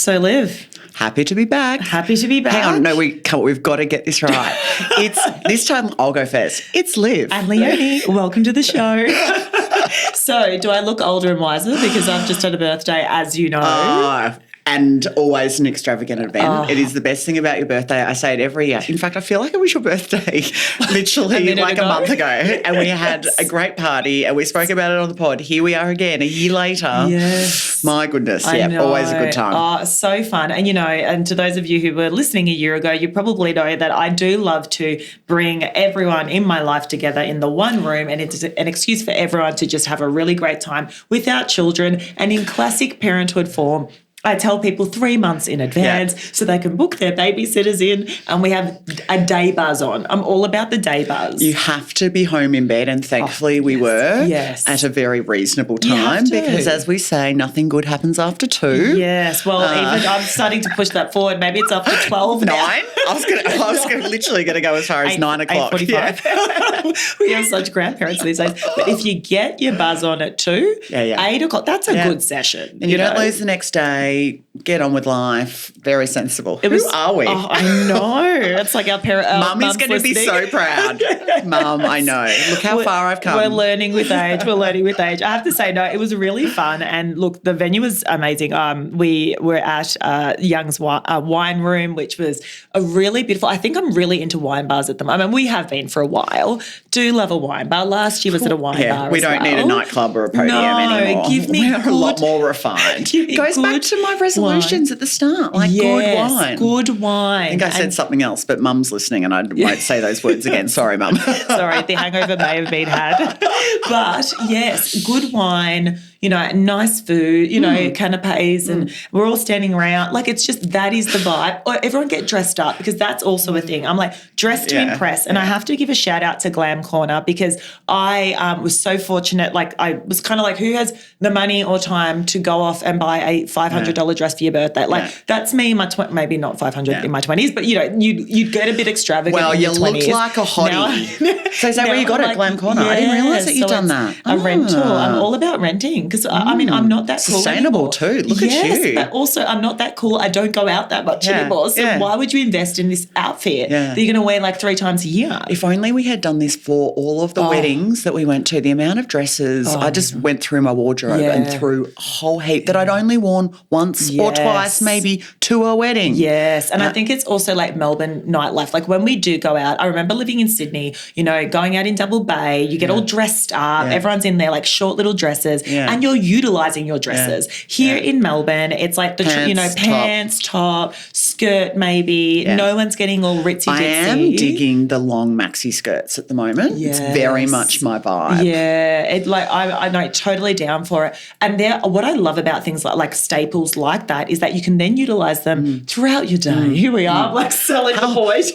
So, Liv. Happy to be back. Happy to be back. Hang on, no, we've got to get this right. This time I'll go first. It's Liv. And Leonie, welcome to the show. So, do I look older and wiser because I've just had a birthday, as you know? And always an extravagant event. It is the best thing about your birthday. I say it every year. In fact, I feel like it was your birthday literally like a month ago. And we had a great party and we spoke about it on the pod. Here we are again a year later. Yes. My goodness. I know. Always a good time. Oh, so fun. And, and to those of you who were listening a year ago, you probably know that I do love to bring everyone in my life together in the one room, and it's an excuse for everyone to just have a really great time without children. And in classic Parenthood form, I tell people 3 months in advance so they can book their babysitters in, and we have a day buzz on. I'm all about the day buzz. You have to be home in bed, and thankfully we were at a very reasonable time because, as we say, nothing good happens after 2. Yes, well, even I'm starting to push that forward. Maybe it's after 12 now. 9? I was literally going to go as far as 9 o'clock. 8:45. We have such grandparents these days. But if you get your buzz on at 2, 8 o'clock, that's a good session. And you don't lose the next day. Get on with life. Very sensible. Who are we? Oh, I know. It's like our parents. Mum is going to be so proud. Mum, I know. Look how far I've come. We're learning with age. I have to say, no, it was really fun. And look, the venue was amazing. We were at Young's wine room, which was a really beautiful. I think I'm really into wine bars at the moment. We have been for a while. Do love a wine bar. Last year was at a wine bar. We don't need a nightclub or a podium anymore. We're a lot more refined. It goes back to my resolutions at the start, good wine. Good wine. I think I said something else, but Mum's listening and I won't say those words again. Sorry, Mum. Sorry, the hangover may have been had. But yes, good wine, nice food, canapes, and we're all standing around. Like, it's just, that is the vibe. Or everyone get dressed up, because that's also a thing. I'm like, dressed to impress. And I have to give a shout out to Glam Corner, because I was so fortunate. Like, I was kind of like, who has the money or time to go off and buy a $500 dress for your birthday? Like, that's me, maybe not 500 in my 20s, but you'd get a bit extravagant. Well, in you your look 20s. like a hottie. So is that where you got it, Glam Corner? I didn't realise that you'd done that. A rental. I'm all about renting, because I'm not that cool sustainable anymore. too. Look at you. But also I'm not that cool. I don't go out that much anymore. So why would you invest in this outfit that you're going to wear like 3 times a year? If only we had done this for all of the weddings that we went to. The amount of dresses, I just went through my wardrobe and through a whole heap that I'd only worn once or twice, maybe, to a wedding. Yes. And I think it's also like Melbourne nightlife. Like, when we do go out, I remember living in Sydney, going out in Double Bay, you get all dressed up, everyone's in there like short little dresses, and you're utilising your dresses. Here in Melbourne, it's like the pants, top, skirt maybe. No one's getting all ritzy-ditzy. I am digging the long maxi skirts at the moment. It's very much my vibe. Yeah, I know, totally down for it. And what I love about things like staples like that is that you can then utilise them throughout your day. Here we are, like selling the boys.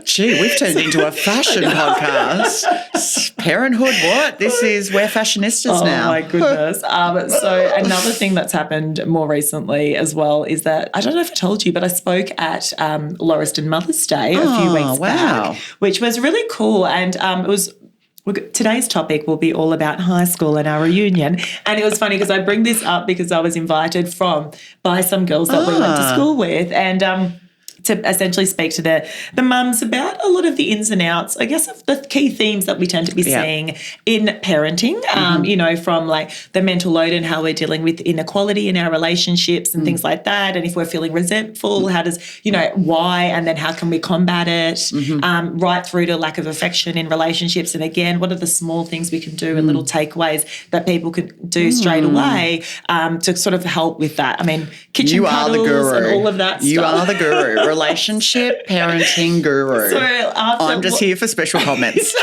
Gee, we've turned into a fashion podcast. Parenthood, what? We're fashionistas now. Oh, my goodness. So another thing that's happened more recently as well is that, I don't know if I told you, but I spoke at Lauriston Mother's Day a few weeks back, which was really cool. And today's topic will be all about high school and our reunion. And it was funny because I bring this up because I was invited by some girls that we went to school with, and to essentially speak to the mums about a lot of the ins and outs, I guess, of the key themes that we tend to be seeing in parenting, from like the mental load and how we're dealing with inequality in our relationships and things like that. And if we're feeling resentful, how does, why, and then how can we combat it, right through to lack of affection in relationships. And again, what are the small things we can do and little takeaways that people can do straight away to sort of help with that? I mean, kitchen cuddles and all of that stuff. You are the guru. Relationship parenting guru. So I'm just here for special comments.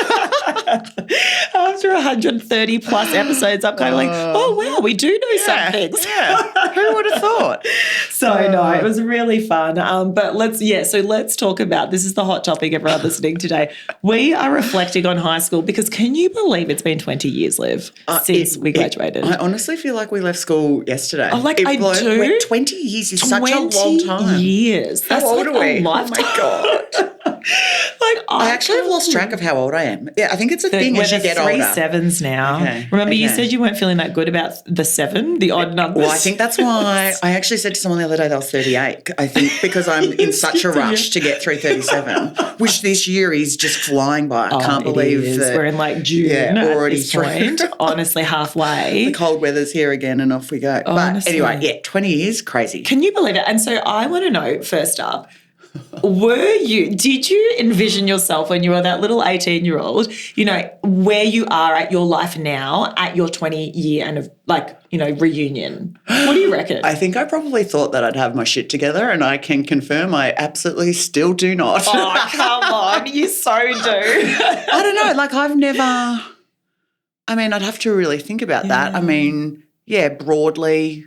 After 130 plus episodes, I'm kind of like, oh, wow, we do know some things. Yeah. Who would have thought? So, no, it was really fun. But let's talk about, this is the hot topic everyone listening today. We are reflecting on high school because can you believe it's been 20 years, Liv, since we graduated? I honestly feel like we left school yesterday. I do. 20 years is such a long time. 20 years. That's how old are we? A lifetime. Oh, my God. I actually have lost track of how old I am. Yeah, I think it's a thing as you get older. We're 7s now. Remember, you said you weren't feeling that good about the 7, the odd numbers. Well, I think that's why I actually said to someone the other day they was 38, I think, because I'm in such a rush to get through 37, which this year is just flying by. I can't believe that. We're in like June already at this point, honestly, halfway. The cold weather's here again and off we go. Honestly. But anyway, 20 years, crazy. Can you believe it? And so I want to know, first up, did you envision yourself when you were that little 18-year-old, where you are at your life now at your 20-year and reunion? What do you reckon? I think I probably thought that I'd have my shit together, and I can confirm I absolutely still do not. Oh, come on. You so do. I don't know. I'd have to really think about that. I mean, broadly,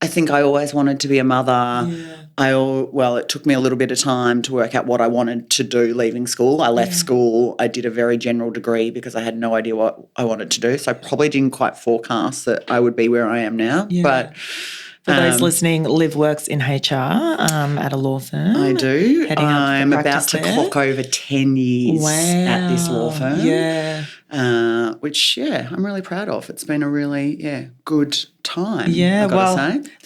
I think I always wanted to be a mother. Yeah. It took me a little bit of time to work out what I wanted to do leaving school. I left school. I did a very general degree because I had no idea what I wanted to do. So I probably didn't quite forecast that I would be where I am now. Yeah. But for those listening, Liv works in HR at a law firm. I do. I'm about to clock over 10 years at this law firm. Yeah. Which, I'm really proud of. It's been a really, good time. Yeah,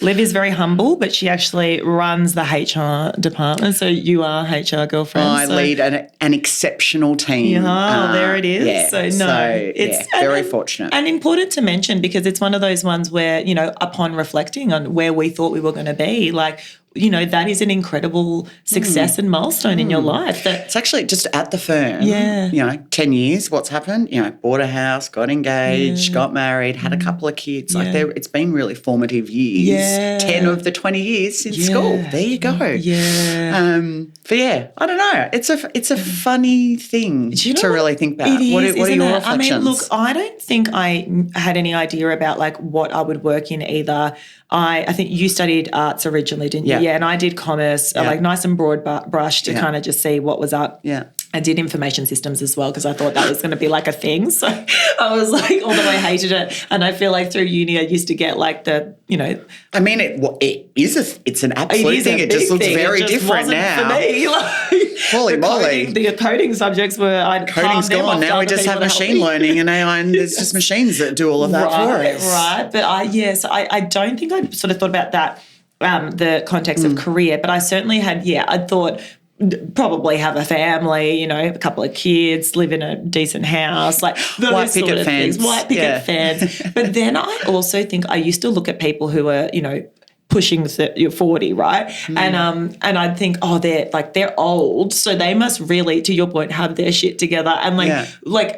Liv is very humble, but she actually runs the HR department. So you are HR girlfriend. I lead an exceptional team. Yeah, there it is. Yeah, it's very fortunate. And important to mention because it's one of those ones where, upon reflecting on where we thought we were going to be, that is an incredible success and milestone in your life. It's actually just at the firm, 10 years, what's happened? Bought a house, got engaged, got married, had a couple of kids. It's been really formative years. Yeah. 10 of the 20 years since school. There you go. Yeah. But I don't know. It's a funny thing to really think about. It is, what are your reflections? I mean, look, I don't think I had any idea about what I would work in either. I think you studied arts originally, didn't you? Yeah, and I did commerce, nice and broad brush to kind of just see what was up. Yeah. I did information systems as well because I thought that was going to be like a thing. So I was although I hated it, and I feel like through uni I used to get I mean, it's an absolute thing. It just looks very different now. For me, holy moly! The coding subjects were coding's gone. Now we just have machine learning and AI, and there's just machines that do all of that for us. Right, but I don't think I sort of thought about that the context of career, but I certainly had. I thought. Probably have a family, a couple of kids, live in a decent house, white picket fence. White picket fence. But then I also think I used to look at people who were, pushing 40, right? And I'd think, they're old, so they must really, to your point, have their shit together. And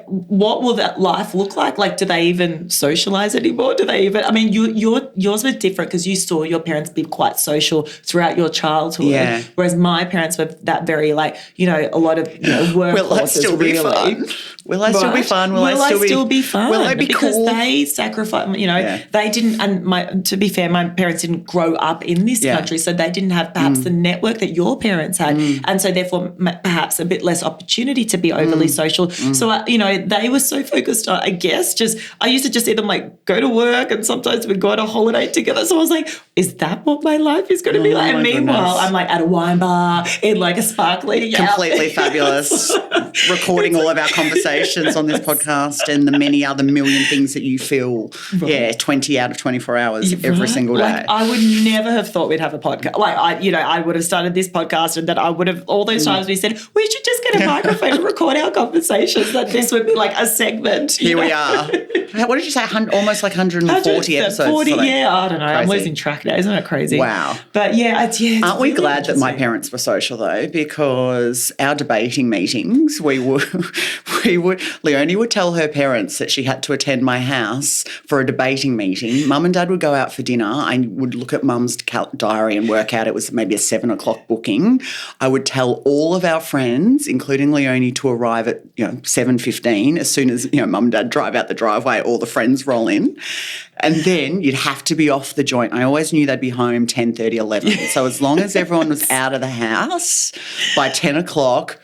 what will that life look like? Do they even socialize anymore? Do they even? I mean, yours was different because you saw your parents be quite social throughout your childhood, whereas my parents were that very a lot of work. Will I still be fun? Will I still be fun? Will I still be fun? Will I be because cool? they sacrificed. They didn't. And to be fair, my parents didn't grow up in this country, so they didn't have perhaps the network that your parents had, and so therefore perhaps a bit less opportunity to be overly social. So they were so focused on, I guess, I used to just see them go to work, and sometimes we'd go on a holiday together. So I was like, is that what my life is going to be like? And meanwhile, I'm at a wine bar in a sparkly, completely fabulous, recording all of our conversations on this podcast and the many other million things that you feel, 20 out of 24 hours every single day. I would never have thought we'd have a podcast. I would have started this podcast, and that I would have, all those times we said, we should just get a microphone and record our conversations, that this would be a segment. Here we are. What did you say? Almost 140 episodes. 40, I don't know. Crazy. I'm losing track now. Isn't it crazy? Wow. But it's aren't we glad that my parents were social though? Because our debating meetings, Leonie would tell her parents that she had to attend my house for a debating meeting. Mum and Dad would go out for dinner. I would look at Mum's diary and work out it was maybe a 7 o'clock booking. I would tell all of our friends, including Leonie, to arrive at 7:15. As soon as Mum and Dad drive out the driveway, all the friends roll in. And then you'd have to be off the joint. I always knew they'd be home 10:30, 11. So as long as everyone was out of the house by 10 o'clock,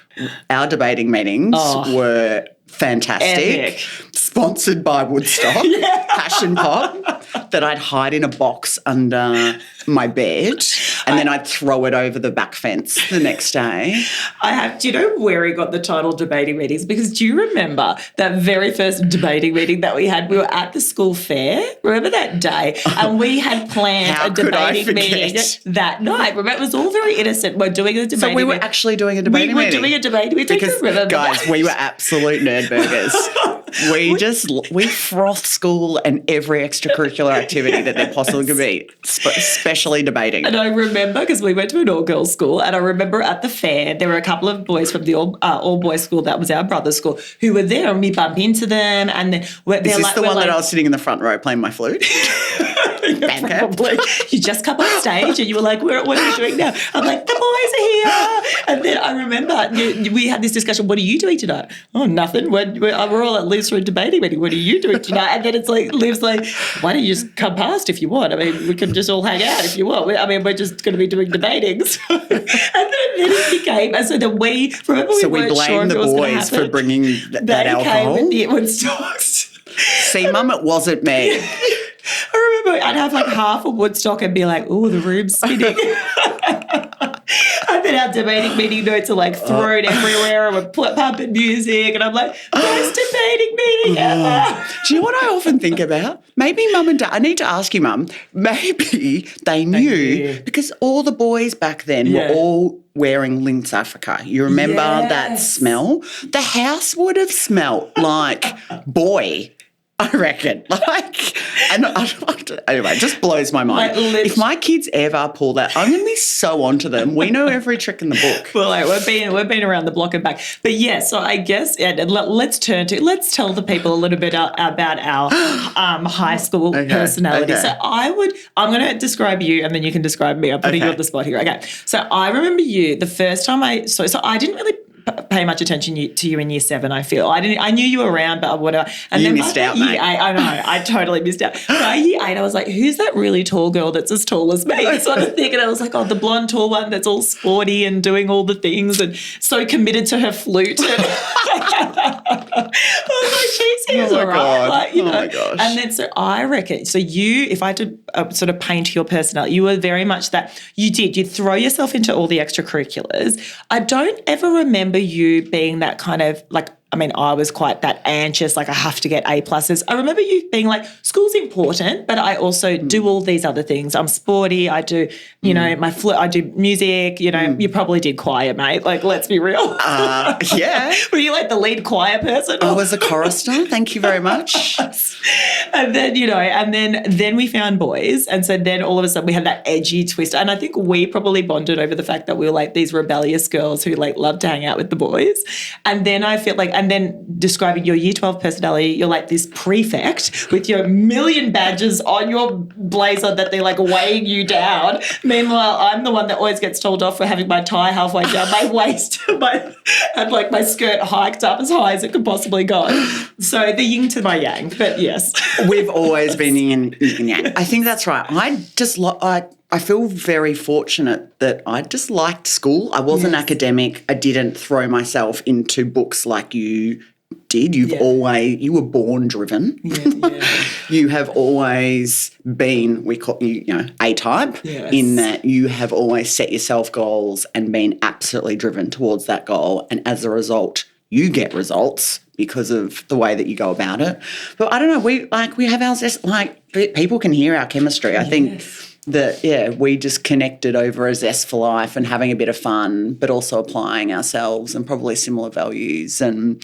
our debating meetings were fantastic. Epic. Sponsored by Woodstock, Passion Pop, that I'd hide in a box under my bed. And then I'd throw it over the back fence the next day. Do you know where he got the title debating meetings? Because do you remember that very first debating meeting that we had? We were at the school fair. Remember that day? And we had planned a debating meeting that night. Remember, it was all very innocent. We're doing a debating meeting. So we were actually doing a debating meeting? We were doing a debating meeting. Because, guys, we were absolute nerd burgers. We froth school and every extracurricular activity that there possibly could be, especially debating. And I remember, because we went to an all-girls school, and I remember at the fair, there were a couple of boys from the all-boys school, that was our brother's school, who were there, and we bump into them. And Is this the one that I was sitting in the front row playing my flute? Probably. You just come on stage and you were like, what are you doing now? I'm like, the boys are here. And then I remember we had this discussion, what are you doing tonight? Oh, nothing. We're all at Liv's for a debating meeting. What are you doing tonight? And then it's like, Liv's like, why don't you just come past if you want? I mean, we can just all hang out if you want. We're just going to be doing debating. And then it became, and so then we blamed sure the boys for bringing that alcohol. Came with the Woodstocks. See, Mum, it wasn't me. I remember I'd have like half a Woodstock and be like, oh, the room's spinning. And then our debating meeting notes are like thrown everywhere and we're pumping music and I'm like, best debating meeting ever. Do you know what I often think about? Maybe Mum and Dad, I need to ask you, Mum, maybe they knew because all the boys back then were all wearing Linx Africa. You remember that smell? The house would have smelt like boy. I reckon. Anyway, it just blows my mind. If my kids ever pull that, I'm going to be so onto them. We know every trick in the book. Well, we've been around the block and back. But yeah, so I guess let's tell the people a little bit about our high school personality. So I'm going to describe you and then you can describe me. I'm putting you on the spot here. Okay. So I remember you the first time I didn't really pay much attention to you in year 7, I feel. I knew you were around, but whatever. And you then missed out, year mate. 8, I know, I totally missed out. By year 8, I was like, who's that really tall girl that's as tall as me? Sort of thing. And I was like, oh, the blonde tall one that's all sporty and doing all the things and so committed to her flute. And I was like, she's all right. Like, you know. Oh, my gosh. And then so I reckon, so you, if I had to sort of paint your personality, you were very much that you'd throw yourself into all the extracurriculars. I don't ever remember you being that kind of like, I mean, I was quite that anxious, like I have to get A+. I remember you being like, school's important, but I also do all these other things. I'm sporty. I do, my flute, I do music, you probably did choir, mate. Like, let's be real. Yeah. Were you like the lead choir person? I was a chorister. Thank you very much. And then, then we found boys. And so then all of a sudden we had that edgy twist. And I think we probably bonded over the fact that we were like these rebellious girls who like loved to hang out with the boys. And then I feel like, and then describing your year 12 personality, you're like this prefect with your million badges on your blazer that they're like weighing you down. Meanwhile, I'm the one that always gets told off for having my tie halfway down my waist and like my skirt hiked up as high as it could possibly go. So the yin to my yang, but yes. We've always been yin and yang. I think that's right. I feel very fortunate that I just liked school. I wasn't academic. I didn't throw myself into books like you did. You were born driven. You have always been, we call you, A-type, in that you have always set yourself goals and been absolutely driven towards that goal. And as a result, you get results because of the way that you go about it. But I don't know, we have ours, like people can hear our chemistry. I think that, we just connected over a zest for life and having a bit of fun, but also applying ourselves and probably similar values. And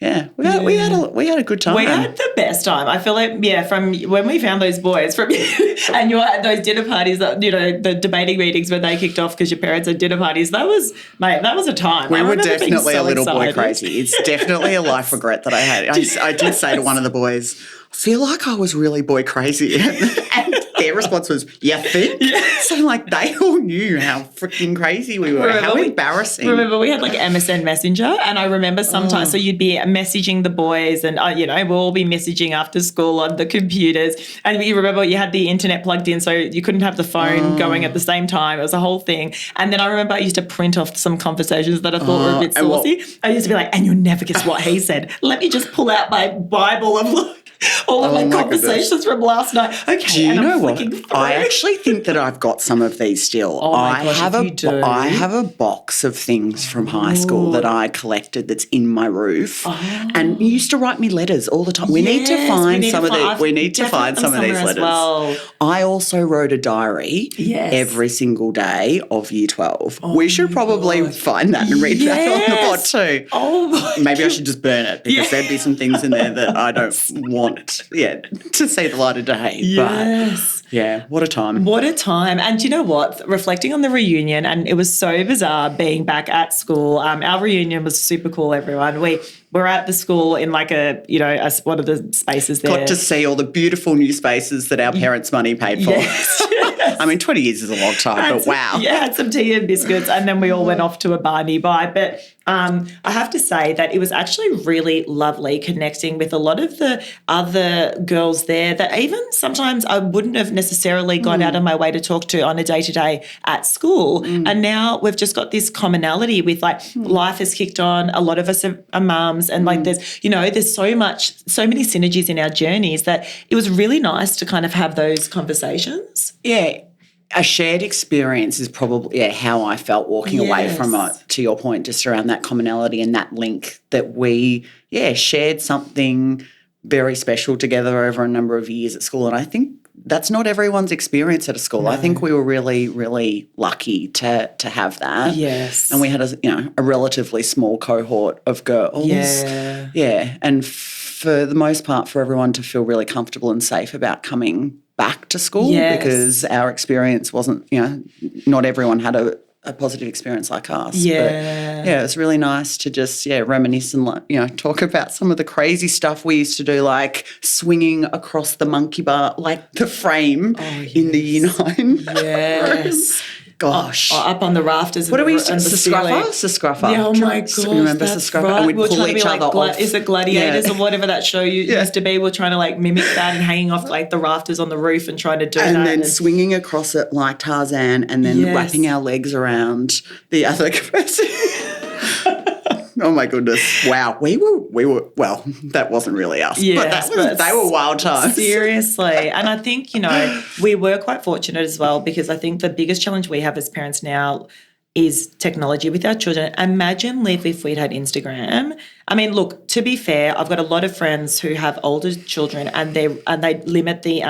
we had a good time. We had the best time. I feel like, from when we found those boys and you had those dinner parties, that, the debating meetings when they kicked off because your parents had dinner parties, that was a time. We were definitely a little boy crazy. It's definitely a life regret that I had. I did say to one of the boys, I feel like I was really boy crazy. And their response was, you think? So like they all knew how freaking crazy we were. How embarrassing. Remember we had like MSN Messenger and I remember sometimes, so you'd be messaging the boys and, we'll all be messaging after school on the computers. And you remember you had the internet plugged in so you couldn't have the phone going at the same time. It was a whole thing. And then I remember I used to print off some conversations that I thought were a bit saucy. I used to be like, and you'll never guess what he said. Let me just pull out my Bible of All of my conversations from last night. Okay, do you know what? I actually think that I've got some of these still. Oh my gosh, I have a box of things from high school that I collected that's in my roof, and you used to write me letters all the time. We need to find some of these. We need to find some of these letters. Well. I also wrote a diary every single day of year 12. We should probably find that and read that on the pod too. Oh my Maybe I should just burn it because there'd be some things in there that I don't want to see the light of day. Yes. But yeah, what a time. What a time. And you know what? Reflecting on the reunion, and it was so bizarre being back at school. Our reunion was super cool, everyone. We were at the school in like one of the spaces there. Got to see all the beautiful new spaces that our parents' money paid for. Yes. I mean, 20 years is a long time, but wow. Yeah, had some tea and biscuits, and then we all went off to a bar nearby. But I have to say that it was actually really lovely connecting with a lot of the other girls there that even sometimes I wouldn't have necessarily gone out of my way to talk to on a day-to-day at school. And now we've just got this commonality with life has kicked on. A lot of us are mums, and there's so many synergies in our journeys that it was really nice to kind of have those conversations. Yeah. A shared experience is probably how I felt walking away from it, to your point, just around that commonality and that link that we, shared something very special together over a number of years at school. And I think that's not everyone's experience at a school. No. I think we were really, really lucky to have that. Yes. And we had a relatively small cohort of girls. Yeah. Yeah. And for the most part, for everyone to feel really comfortable and safe about coming back to school because our experience wasn't, not everyone had a positive experience like us. Yeah. But, it's really nice to just, reminisce and, talk about some of the crazy stuff we used to do, like swinging across the monkey bar, like the frame in the year 9 Yes. Gosh. Up on the rafters. What do we used to do? Scruffer? Yeah, oh my gosh. Remember Scruffer? Right. And we'd pull each other off. Is it Gladiators or whatever that show used to be? We're trying to mimic that and hanging off the rafters on the roof and trying to do that. And then swinging across it like Tarzan and then wrapping our legs around the other person. Oh my goodness. Wow. We were well, that wasn't really us. Yes, but they were wild times. Seriously. And I think, we were quite fortunate as well, because I think the biggest challenge we have as parents now is technology with our children. Imagine, Liv, if we'd had Instagram. I mean, look, to be fair, I've got a lot of friends who have older children and they limit the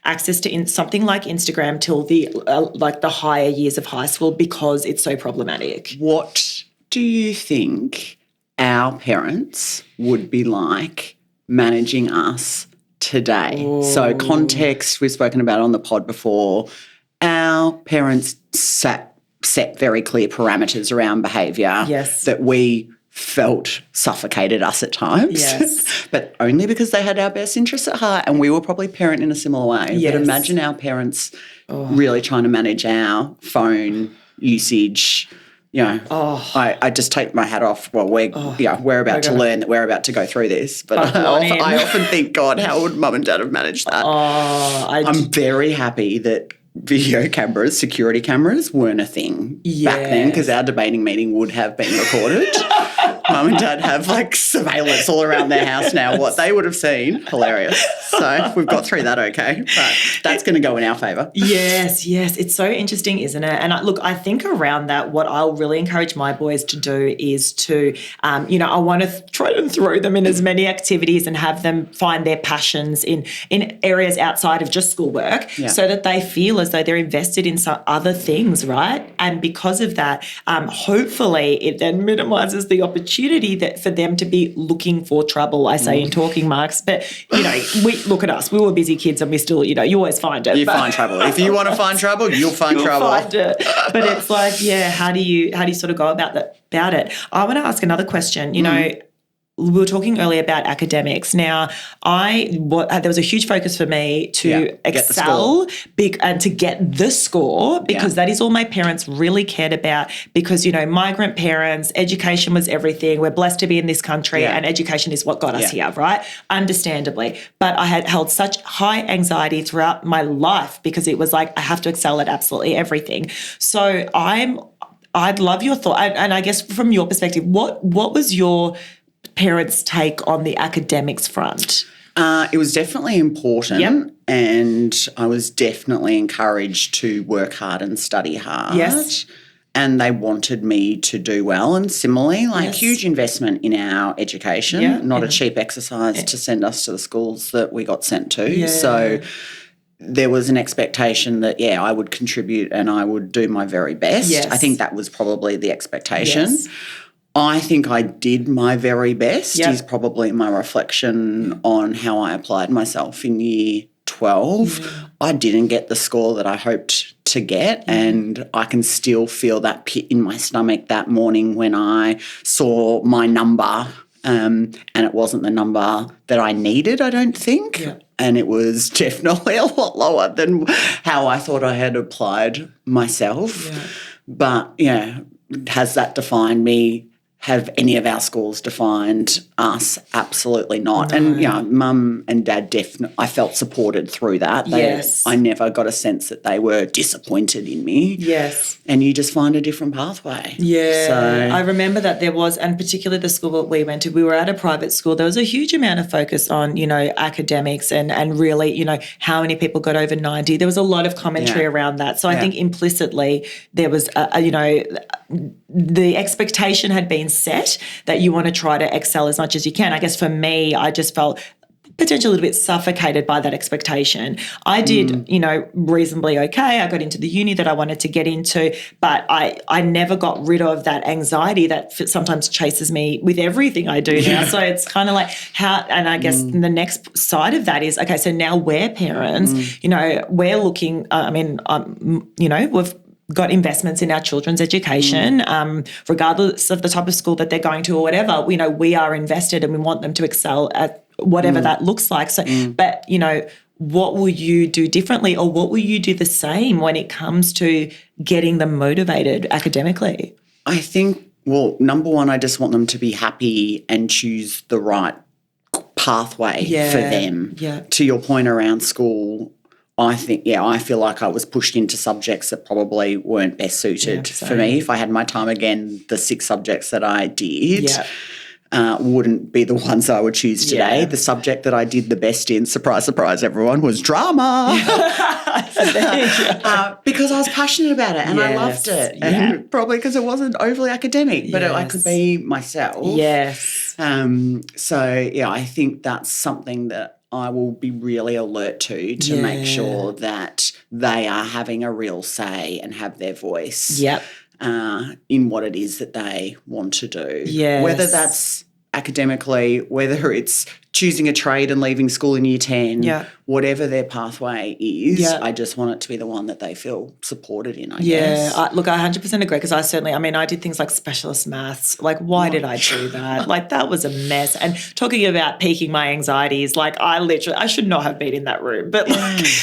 access to something like Instagram till the higher years of high school because it's so problematic. What do you think our parents would be like managing us today? Ooh. So context, we've spoken about on the pod before. Our parents set very clear parameters around behaviour that we felt suffocated us at times, but only because they had our best interests at heart, and we were probably parent in a similar way. Yes. But imagine our parents really trying to manage our phone usage. I just take my hat off. Well, we're about to learn that we're about to go through this, but I often think, God, how would mum and dad have managed that? I'm very happy that video cameras, security cameras weren't a thing back then, because our debating meeting would have been recorded. Mum and Dad have surveillance all around their house now. What they would have seen, hilarious. So we've got through that okay, but that's going to go in our favour. Yes. It's so interesting, isn't it? And I think around that, what I'll really encourage my boys to do is to, I want to try and throw them in as many activities and have them find their passions in areas outside of just schoolwork, so that they feel as though they're invested in some other things, right? And because of that, hopefully it then minimises the opportunity that for them to be looking for trouble, I say in talking marks. But, we look at us. We were busy kids and we still, you always find it. You find trouble. If you want to find trouble, you'll find trouble. Find it. But it's how do you sort of go about it? I want to ask another question. We were talking earlier about academics. Now, there was a huge focus for me to excel and to get the score, because that is all my parents really cared about, because, migrant parents, education was everything. We're blessed to be in this country and education is what got us here, right? Understandably. But I had held such high anxiety throughout my life because it was I have to excel at absolutely everything. So I'd love your thought. And I guess from your perspective, what was your parents' take on the academics front? It was definitely important. Yep. And I was definitely encouraged to work hard and study hard. Yes. And they wanted me to do well. And similarly, huge investment in our education, not a cheap exercise to send us to the schools that we got sent to. Yeah. So there was an expectation that, I would contribute and I would do my very best. Yes. I think that was probably the expectation. Yes. I think I did my very best is probably my reflection on how I applied myself in year 12. I didn't get the score that I hoped to get, and I can still feel that pit in my stomach that morning when I saw my number, and it wasn't the number that I needed, I don't think. Yeah. And it was definitely a lot lower than how I thought I had applied myself. Yeah. But, has that defined me? Have any of our schools defined us? Absolutely not. No. And, Mum and Dad definitely, I felt supported through that. I never got a sense that they were disappointed in me. Yes. And you just find a different pathway. Yeah. So I remember that there was, and particularly the school that we went to, we were at a private school. There was a huge amount of focus on, academics and really, how many people got over 90. There was a lot of commentary around that. So I think implicitly there was, the expectation had been set that you want to try to excel as much as you can. I guess for me, I just felt potentially a little bit suffocated by that expectation. I did, reasonably okay. I got into the uni that I wanted to get into, but I never got rid of that anxiety that sometimes chases me with everything I do now. So it's kind of like and I guess the next side of that is, okay, so now we're parents, we're looking, we've got investments in our children's education, regardless of the type of school that they're going to or whatever. We are invested and we want them to excel at whatever that looks like. So, but, what will you do differently, or what will you do the same when it comes to getting them motivated academically? I think, number one, I just want them to be happy and choose the right pathway for them. Yeah. To your point around school, I think, I feel like I was pushed into subjects that probably weren't best suited for me. If I had my time again, the 6 subjects that I did wouldn't be the ones I would choose today. The subject that I did the best in, surprise, surprise, everyone, was drama. Because I was passionate about it and I loved it. And probably because it wasn't overly academic, but I could be myself. Yes. I think that's something that I will be really alert to make sure that they are having a real say and have their voice in what it is that they want to do. Yes. Whether that's academically, whether it's choosing a trade and leaving school in year 10, whatever their pathway is, I just want it to be the one that they feel supported in, I guess. I 100% agree, because I did things like specialist maths. Like, why did I do that? Like, that was a mess. And talking about piquing my anxieties, like, I should not have been in that room. But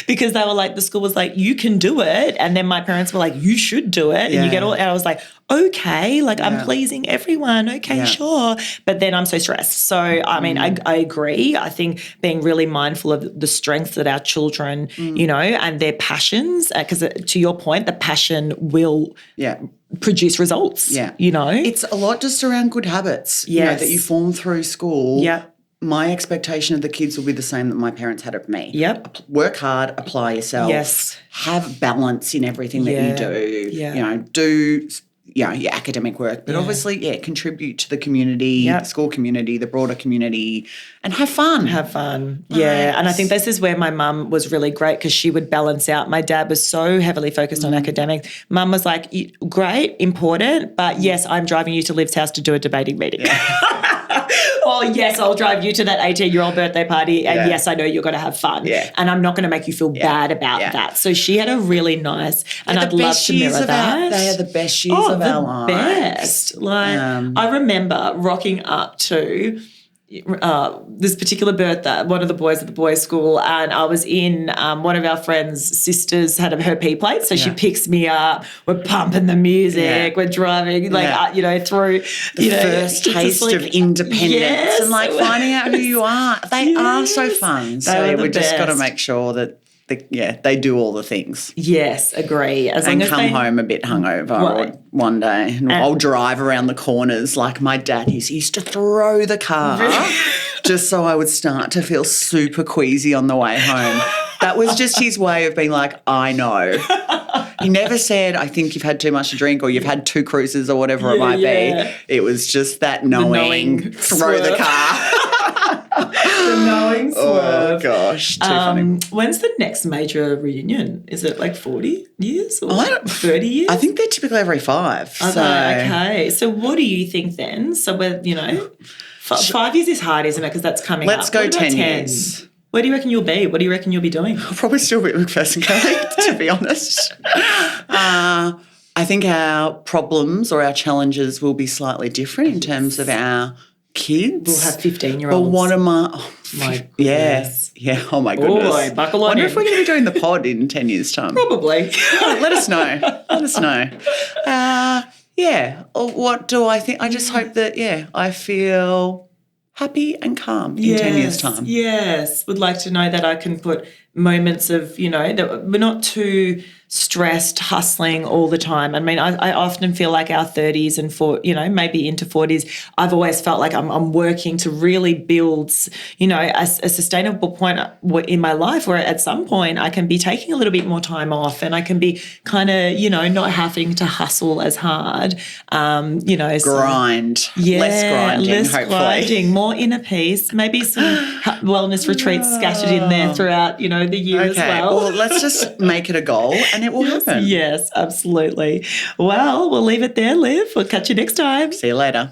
because they were like, the school was like, you can do it. And then my parents were like, you should do it. And and I was like, okay, like I'm pleasing everyone. Okay, sure. But then I'm so stressed. So, I agree. I think being really mindful of the strengths that our children, and their passions, because to your point, the passion will produce results. It's a lot just around good habits that you form through school. My expectation of the kids will be the same that my parents had of me. Work hard, apply yourself, have balance in everything that you do. Do your academic work, but obviously, contribute to the community, the school community, the broader community, and have fun. Yeah. And I think this is where my mum was really great, because she would balance out. My dad was so heavily focused on academics. Mum was like, great, important, but yes, I'm driving you to Liv's house to do a debating meeting. Oh, yes, I'll drive you to that 18-year-old birthday party, and yes, I know you're going to have fun. And I'm not going to make you feel bad about that. So she had a really nice, and I'd love to mirror that. They are the best years of our lives. Best. Like, I remember rocking up to this particular birthday, one of the boys at the boys' school, and I was in one of our friends' sisters had her P plate, so she picks me up. We're pumping the music, we're driving through the first taste of independence and finding out who you are. They are so fun. So we just got to make sure that they do all the things. Yes, agree. And come home a bit hungover one day. And I'll drive around the corners like my dad. He used to throw the car just so I would start to feel super queasy on the way home. That was just his way of being like, I know. He never said, I think you've had too much to drink or you've had 2 cruises or whatever it might be. It was just that knowing throw the car. The knowing swerve. Oh, gosh. Too funny. When's the next major reunion? Is it like 40 years or 30 years? I think they're typically every 5. Okay. So what do you think then? So we're, 5 years is hard, isn't it? Because that's coming up. Let's go 10 years. Where do you reckon you'll be? What do you reckon you'll be doing? I'll probably still be at McPherson Kelly, to be honest. I think our problems or our challenges will be slightly different in terms of our kids. We'll have 15-year-olds. But what am I? My goodness. Yeah. Oh, my goodness. Oh, buckle on. I wonder if we're going to be doing the pod in 10 years' time. Probably. Let us know. Let us know. What do I think? I just hope that, I feel happy and calm in 10 years' time. Yes. Would like to know that I can put moments of, that we're not too stressed, hustling all the time. I mean, I often feel like our 30s and maybe into 40s, I've always felt like I'm working to really build, a sustainable point in my life where at some point I can be taking a little bit more time off and I can be kind of, not having to hustle as hard. Grind. Less grinding, hopefully. Grinding, more inner peace, maybe some wellness retreats scattered in there throughout, the year as well. Well, let's just make it a goal and it will happen. Yes, absolutely. Well, we'll leave it there, Liv. We'll catch you next time. See you later.